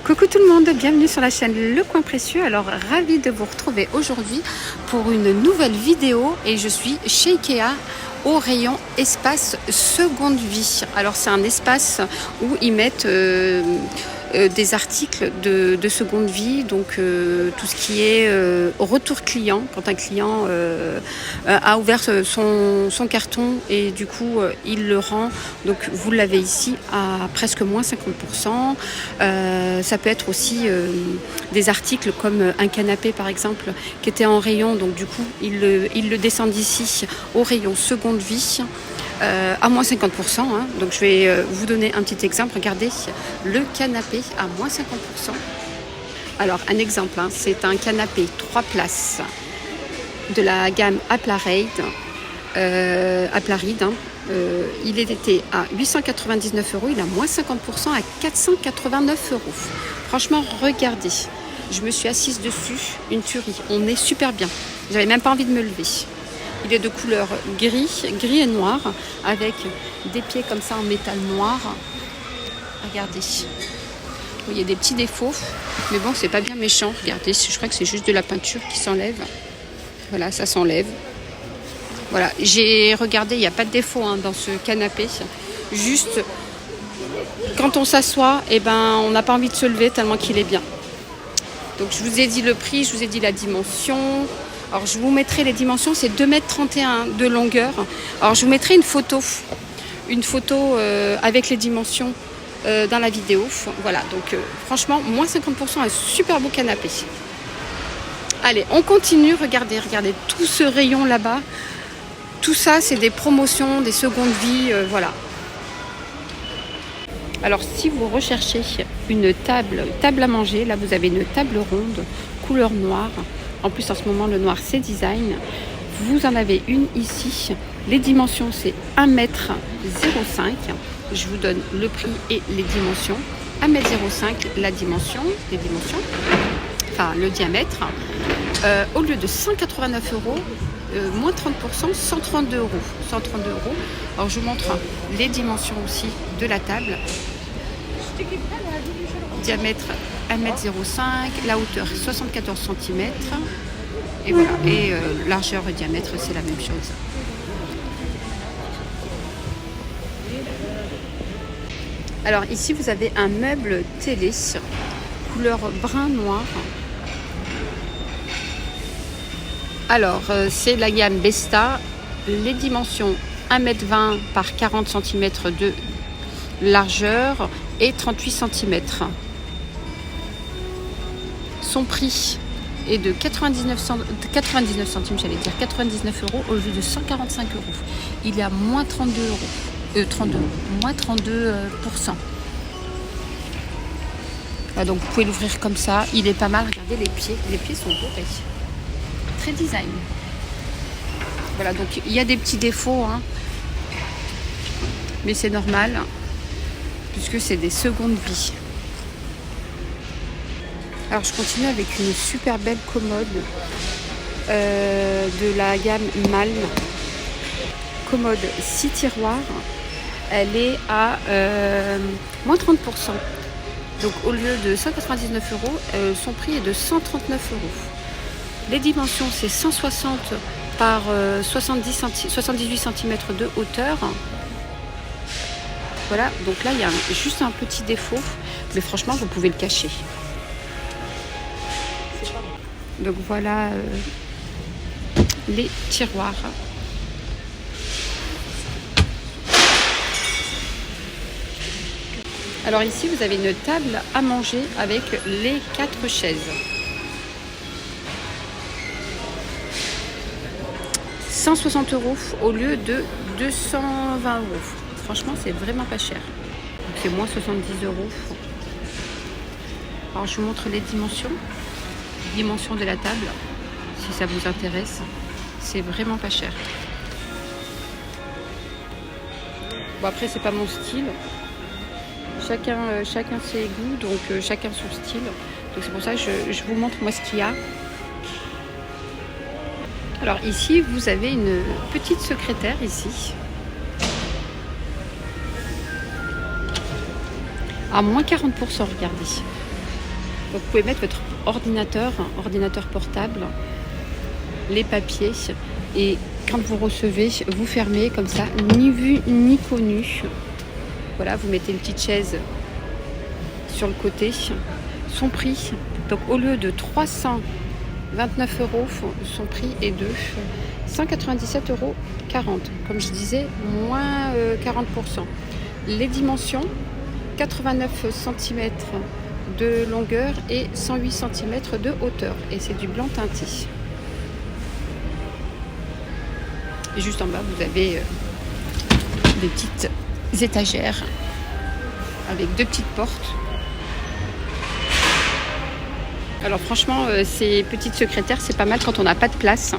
Coucou tout le monde, bienvenue sur la chaîne Le Coin Précieux. Alors ravie de vous retrouver aujourd'hui pour une nouvelle vidéo et je suis chez Ikea au rayon espace seconde vie. Alors c'est un espace où ils mettent des articles de seconde vie, donc tout ce qui est retour client, quand un client a ouvert son carton et du coup il le rend, donc vous l'avez ici à presque moins 50%. Ça peut être aussi des articles comme un canapé par exemple qui était en rayon, donc du coup ils le descendent ici au rayon seconde vie à moins 50%, hein. Donc je vais vous donner un petit exemple. Regardez le canapé à moins 50%. Alors un exemple, hein, c'est un canapé 3 places de la gamme Aplaride, hein. Il était à 899 €, il a moins 50% à 489 €. Franchement, regardez, je me suis assise dessus, une tuerie, on est super bien. J'avais même pas envie de me lever. Il est de couleur gris et noir, avec des pieds comme ça en métal noir. Regardez. Il y a des petits défauts, mais bon, c'est pas bien méchant. Regardez, je crois que c'est juste de la peinture qui s'enlève. Voilà, ça s'enlève. Voilà, j'ai regardé, il n'y a pas de défaut hein, dans ce canapé. Juste, quand on s'assoit, eh ben, on n'a pas envie de se lever tellement qu'il est bien. Donc je vous ai dit le prix, je vous ai dit la dimension. Alors je vous mettrai les dimensions, c'est 2,31 m de longueur. Alors je vous mettrai une photo avec les dimensions dans la vidéo. Voilà, donc franchement, moins 50%, un super beau canapé. Allez, on continue, regardez tout ce rayon là-bas. Tout ça, c'est des promotions, des secondes vies, voilà. Alors si vous recherchez une table à manger, là vous avez une table ronde, couleur noire. En plus, en ce moment, le noir, c'est design. Vous en avez une ici. Les dimensions, c'est 1,05 m. Je vous donne le prix et les dimensions. 1,05 m, les dimensions. Enfin, le diamètre. Au lieu de 189 €, moins 30%, 132 €. 132 €. Alors, je vous montre les dimensions aussi de la table. Diamètre 1,05 m, la hauteur 74 cm et voilà, et largeur et diamètre c'est la même chose. Alors ici vous avez un meuble télé couleur brun noir. Alors c'est la gamme Besta, les dimensions 1,20 m par 40 cm de largeur et 38 cm. Son prix est de 99 centimes, j'allais dire 99 € au lieu de 145 €. Il est à moins 32 €, moins 32%. Ah, donc vous pouvez l'ouvrir comme ça, il est pas mal. Regardez les pieds sont dorés, très design. Voilà, donc il y a des petits défauts, hein, mais c'est normal puisque c'est des secondes vies. Alors je continue avec une super belle commode de la gamme Malm. Commode 6 tiroirs. Elle est à moins 30%. Donc au lieu de 199 €, son prix est de 139 €. Les dimensions c'est 160 par 78 cm de hauteur. Voilà, donc là il y a juste un petit défaut, mais franchement vous pouvez le cacher. Donc voilà les tiroirs. Alors ici vous avez une table à manger avec les 4 chaises. 160 € au lieu de 220 €. Franchement c'est vraiment pas cher. Donc c'est moins 70 €. Alors je vous montre les dimensions de la table si ça vous intéresse. C'est vraiment pas cher. Bon après c'est pas mon style, chacun ses goûts, donc chacun son style, donc c'est pour ça que je vous montre moi ce qu'il y a. Alors ici vous avez une petite secrétaire ici à moins 40%, regardez. Donc vous pouvez mettre votre ordinateur portable, les papiers, et quand vous recevez, vous fermez comme ça, ni vu ni connu. Voilà, vous mettez une petite chaise sur le côté. Son prix, donc au lieu de 329 €, son prix est de 197,40 €. Comme je disais, moins 40%. Les dimensions, 89 cm de longueur et 108 cm de hauteur. Et c'est du blanc teinté. Et juste en bas, vous avez des petites étagères avec 2 petites portes. Alors franchement, ces petites secrétaires, c'est pas mal quand on n'a pas de place.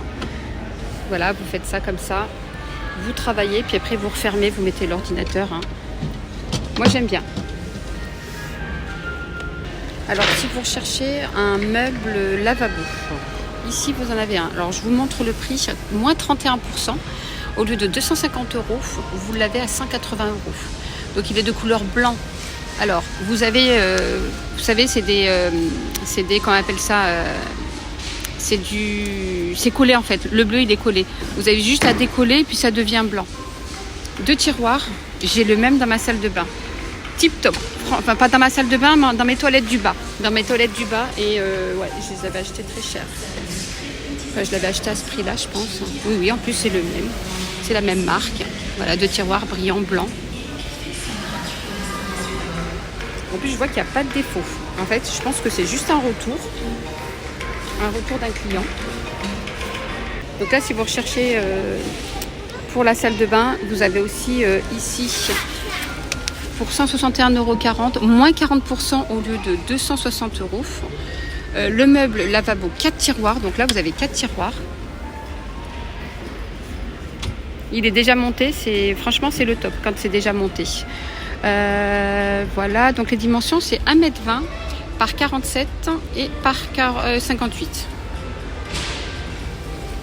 Voilà, vous faites ça comme ça. Vous travaillez, puis après vous refermez, vous mettez l'ordinateur. Moi, j'aime bien. Alors, si vous recherchez un meuble lavabo, ici, vous en avez un. Alors, je vous montre le prix, moins 31%. Au lieu de 250 €, vous l'avez à 180 €. Donc, il est de couleur blanc. Alors, vous avez, vous savez, c'est des, comment on appelle ça, c'est collé en fait. Le bleu, il est collé. Vous avez juste à décoller, puis ça devient blanc. 2 tiroirs. J'ai le même dans ma salle de bain. Tip top. Enfin, pas dans ma salle de bain, mais dans mes toilettes du bas. Dans mes toilettes du bas. Et ouais, je les avais achetés très cher. Enfin, je l'avais acheté à ce prix-là, je pense. Oui, en plus, c'est le même. C'est la même marque. Voilà, 2 tiroirs brillants blancs. En plus, je vois qu'il n'y a pas de défaut. En fait, je pense que c'est juste un retour d'un client. Donc là, si vous recherchez pour la salle de bain, vous avez aussi ici pour 161,40 €, moins 40% au lieu de 260 €. Le meuble lavabo 4 tiroirs. Donc là, vous avez 4 tiroirs. Il est déjà monté. Franchement, c'est le top quand c'est déjà monté. Voilà, donc les dimensions, c'est 1,20 m par 47 et par 58.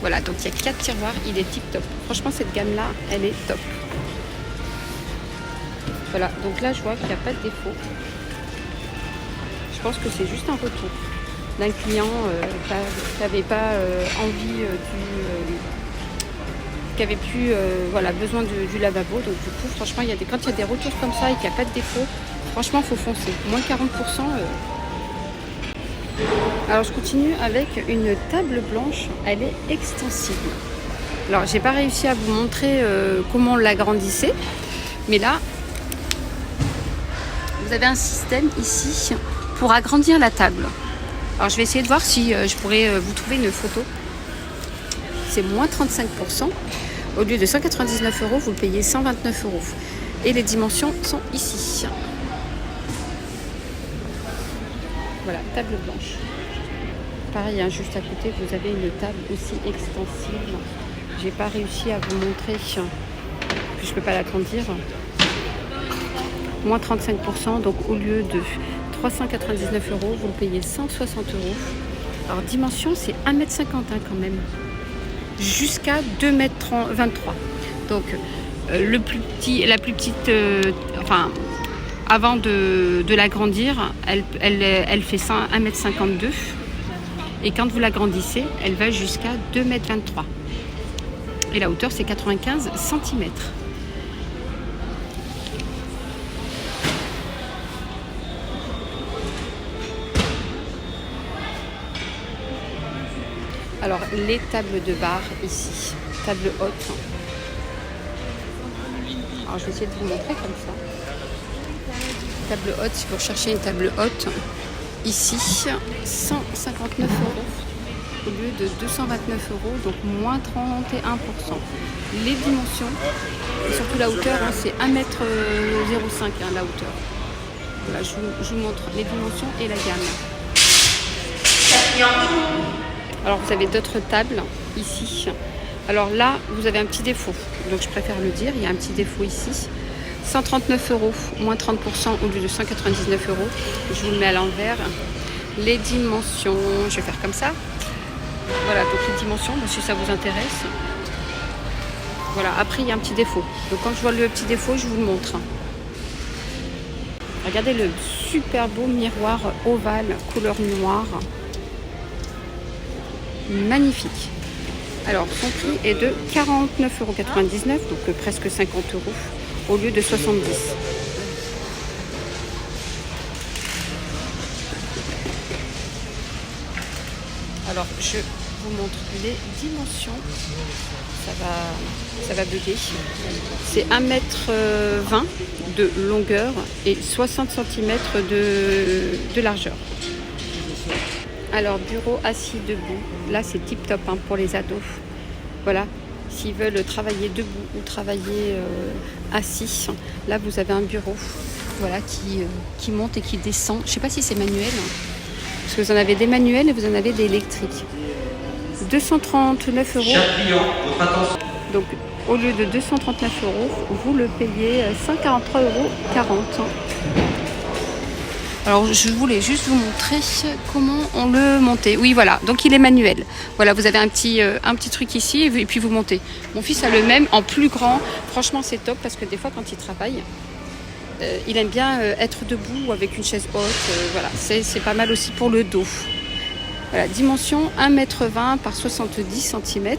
Voilà, donc il y a 4 tiroirs, il est tip top. Franchement, cette gamme-là, elle est top. Voilà, donc là, je vois qu'il n'y a pas de défaut. Je pense que c'est juste un retour d'un client qui n'avait pas envie qui avait plus besoin du lavabo. Donc du coup, franchement, quand il y a des retours comme ça et qu'il n'y a pas de défaut, franchement, il faut foncer. Moins 40%. Alors, je continue avec une table blanche. Elle est extensible. Alors, j'ai pas réussi à vous montrer comment on l'agrandissait. Mais là, vous avez un système ici pour agrandir la table. Alors, je vais essayer de voir si je pourrais vous trouver une photo. C'est moins 35%. Au lieu de 199 €, vous le payez 129 €. Et les dimensions sont ici. Voilà, table blanche. Pareil, juste à côté, vous avez une table aussi extensible. J'ai pas réussi à vous montrer, puis je peux pas l'agrandir. Moins 35%, donc au lieu de 399 €, vous le payez 160 €. Alors, dimension, c'est 1,50 m quand même. Jusqu'à 2,23 m. Donc la plus petite, avant de l'agrandir, elle fait 1,52 m. Et quand vous l'agrandissez, elle va jusqu'à 2,23 m. Et la hauteur, c'est 95 cm. Alors, les tables de bar ici, table haute. Alors, je vais essayer de vous montrer comme ça. Table haute, si vous recherchez une table haute, ici, 159 € au lieu de 229 €, donc moins 31%. Les dimensions, et surtout la hauteur, c'est 1,05 m la hauteur. Voilà, je vous montre les dimensions et la gamme. Alors, vous avez d'autres tables ici. Alors là, vous avez un petit défaut. Donc, je préfère le dire. Il y a un petit défaut ici. 139 €, moins 30% au lieu de 199 €. Je vous le mets à l'envers. Les dimensions, je vais faire comme ça. Voilà, donc les dimensions, si ça vous intéresse. Voilà, après, il y a un petit défaut. Donc, quand je vois le petit défaut, je vous le montre. Regardez le super beau miroir ovale couleur noire. Magnifique. Alors son prix est de 49,99 €, donc presque 50 € au lieu de 70 €. Alors je vous montre les dimensions. Ça va bugger. C'est 1,20 m de longueur et 60 cm de largeur. Alors bureau assis debout, là c'est tip top pour les ados. Voilà, s'ils veulent travailler debout ou travailler assis, là vous avez un bureau, voilà, qui monte et qui descend. Je ne sais pas si c'est manuel, parce que vous en avez des manuels et vous en avez des électriques. 239 €. Donc au lieu de 239 €, vous le payez 143,40 €. Alors je voulais juste vous montrer comment on le montait. Oui voilà, donc il est manuel. Voilà, vous avez un petit truc ici et puis vous montez. Mon fils a le même en plus grand. Franchement c'est top parce que des fois quand il travaille, il aime bien être debout ou avec une chaise haute. Voilà, c'est pas mal aussi pour le dos. Voilà, dimension 1,20 m par 70 cm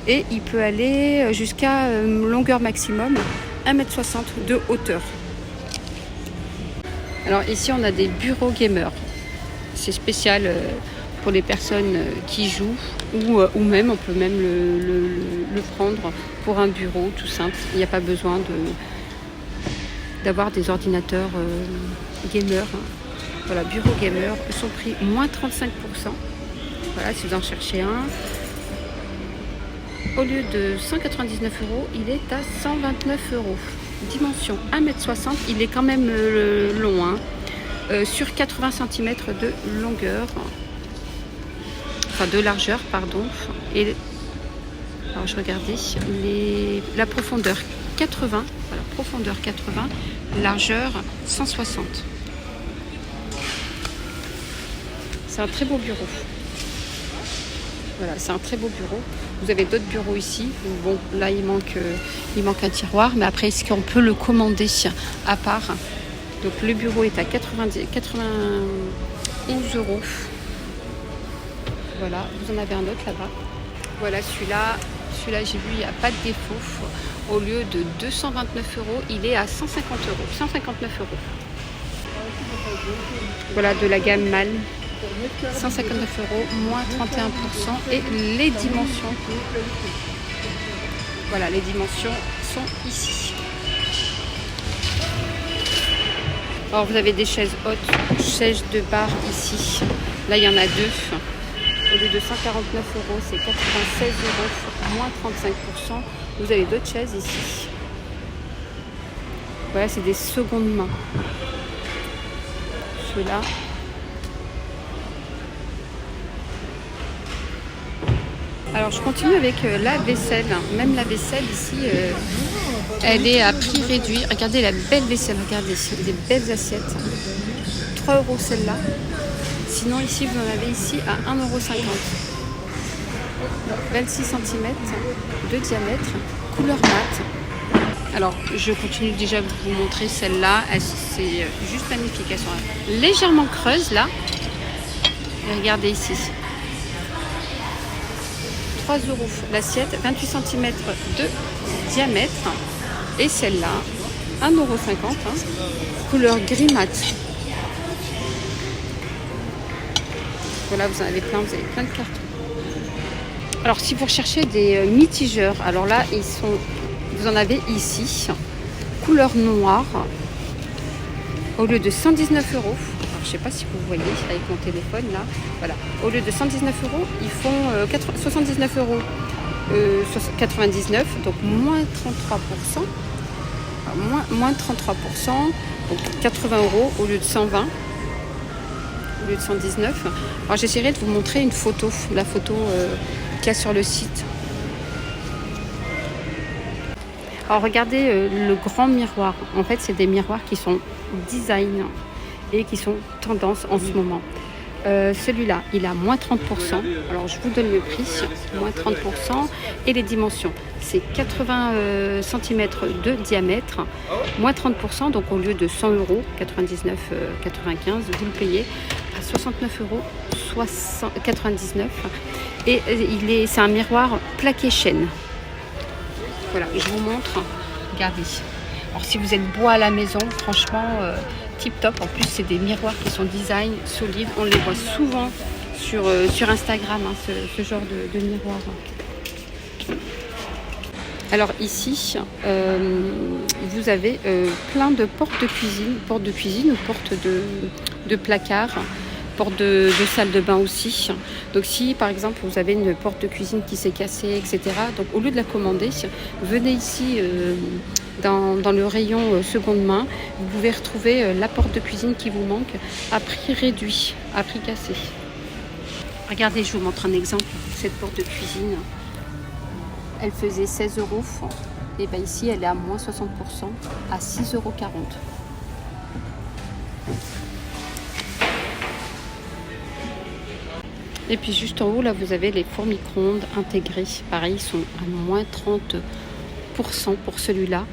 et il peut aller jusqu'à longueur maximum 1,60 m de hauteur. Alors ici on a des bureaux gamers. C'est spécial pour les personnes qui jouent ou même on peut même le prendre pour un bureau tout simple. Il n'y a pas besoin d'avoir des ordinateurs gamers. Voilà, bureau gamer, son prix moins 35%. Voilà, si vous en cherchez un. Au lieu de 199 €, il est à 129 €. Dimension 1,60 m, il est quand même long, sur 80 cm de longueur, enfin de largeur, pardon. Et alors je regardais la profondeur 80, voilà, profondeur 80, largeur 160. C'est un très beau bureau. Voilà, c'est un très beau bureau. Vous avez d'autres bureaux ici. Bon, là, il manque un tiroir. Mais après, est-ce qu'on peut le commander à part? Donc, le bureau est à 91 €. Voilà, vous en avez un autre là-bas. Voilà, celui-là, j'ai vu, il n'y a pas de défaut. Au lieu de 229 €, il est à 150 €. 159 €. Voilà, de la gamme MAL. 159 €, moins 31%. Et les dimensions. Voilà, les dimensions sont ici. Alors, vous avez des chaises hautes, chaises de bar ici. Là, il y en a deux. Au lieu de 149 €, c'est 96 €, moins 35%. Vous avez d'autres chaises ici. Voilà, c'est des secondes mains. Ceux-là. Alors je continue avec la vaisselle. Même la vaisselle ici, elle est à prix réduit. Regardez la belle vaisselle, regardez ici, des belles assiettes. 3 € celle-là. Sinon ici, vous en avez ici à 1,50 €. 26 cm de diamètre, couleur mat. Alors je continue déjà de vous montrer celle-là. C'est juste magnifique. Elles sont légèrement creuses là. Et regardez ici. 3 € l'assiette, 28 cm de diamètre. Et celle-là, 1,50 €, couleur gris mat. Voilà, vous en avez plein, vous avez plein de cartons. Alors, si vous recherchez des mitigeurs, alors là, vous en avez ici, couleur noire, au lieu de 119 €. Je ne sais pas si vous voyez avec mon téléphone là. Voilà. Au lieu de 119 €, ils font 79 €. 99, donc moins 33%. Enfin, moins 33%. Donc 80 € au lieu de 120. Au lieu de 119. Alors j'essaierai de vous montrer une photo, la photo qu'il y a sur le site. Alors regardez le grand miroir. En fait, c'est des miroirs qui sont design et qui sont tendance en ce moment. Celui-là, il a moins 30%. Alors, je vous donne le prix, moins 30%. Et les dimensions, c'est 80 cm de diamètre, moins 30%. Donc, au lieu de 100 €, 99,95 €, vous le payez à 69,99 €. Et c'est un miroir plaqué chêne. Voilà, je vous montre. Regardez. Alors, si vous êtes bois à la maison, franchement... tip top. En plus, c'est des miroirs qui sont design solides. On les voit souvent sur Instagram, hein, ce genre de miroir. Alors ici, vous avez plein de portes de cuisine ou portes de placard, portes de salle de bain aussi. Donc si par exemple vous avez une porte de cuisine qui s'est cassée, etc. Donc au lieu de la commander, venez ici dans le rayon seconde main. Vous pouvez retrouver la porte de cuisine qui vous manque à prix réduit, à prix cassé. Regardez, je vous montre un exemple. Cette porte de cuisine, elle faisait 16 €. Et bien ici, elle est à moins 60%, à 6,40 €. Et puis juste en haut, là, vous avez les fours micro-ondes intégrés. Pareil, ils sont à moins 30% pour celui-là.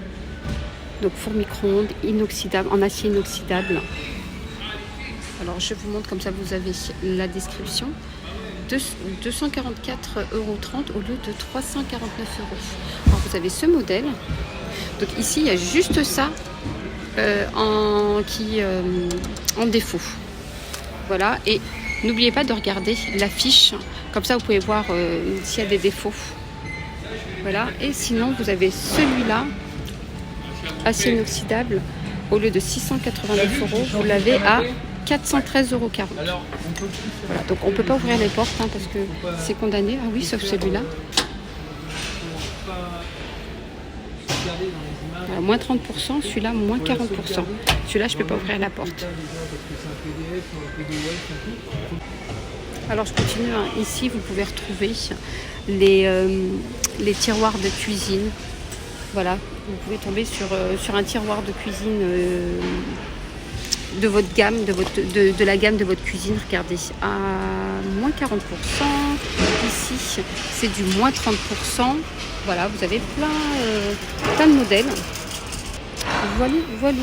Donc four micro-ondes inoxydable, en acier inoxydable. Alors je vous montre, comme ça vous avez la description. 244,30 € au lieu de 349 €. Alors vous avez ce modèle. Donc ici il y a juste ça en défaut. Voilà, et n'oubliez pas de regarder la fiche. Comme ça vous pouvez voir s'il y a des défauts. Voilà, et sinon vous avez celui-là, acier inoxydable, au lieu de 689 €, vous l'avez à 413,40 €. Voilà, donc on ne peut pas ouvrir les portes hein, parce que c'est condamné. Ah oui, sauf celui-là. Voilà, moins 30%, celui-là moins 40%. Celui-là, je ne peux pas ouvrir la porte. Alors je continue, hein. Ici vous pouvez retrouver les tiroirs de cuisine. Voilà, vous pouvez tomber sur un tiroir de cuisine de votre gamme, de la gamme de votre cuisine. Regardez, à moins 40%. Ici, c'est du moins 30%. Voilà, vous avez plein de modèles. Voilà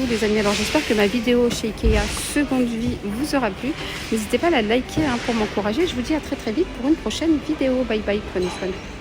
les amis. Alors j'espère que ma vidéo chez Ikea seconde vie vous aura plu. N'hésitez pas à la liker hein, pour m'encourager. Je vous dis à très vite pour une prochaine vidéo. Bye bye, prenez soin de vous.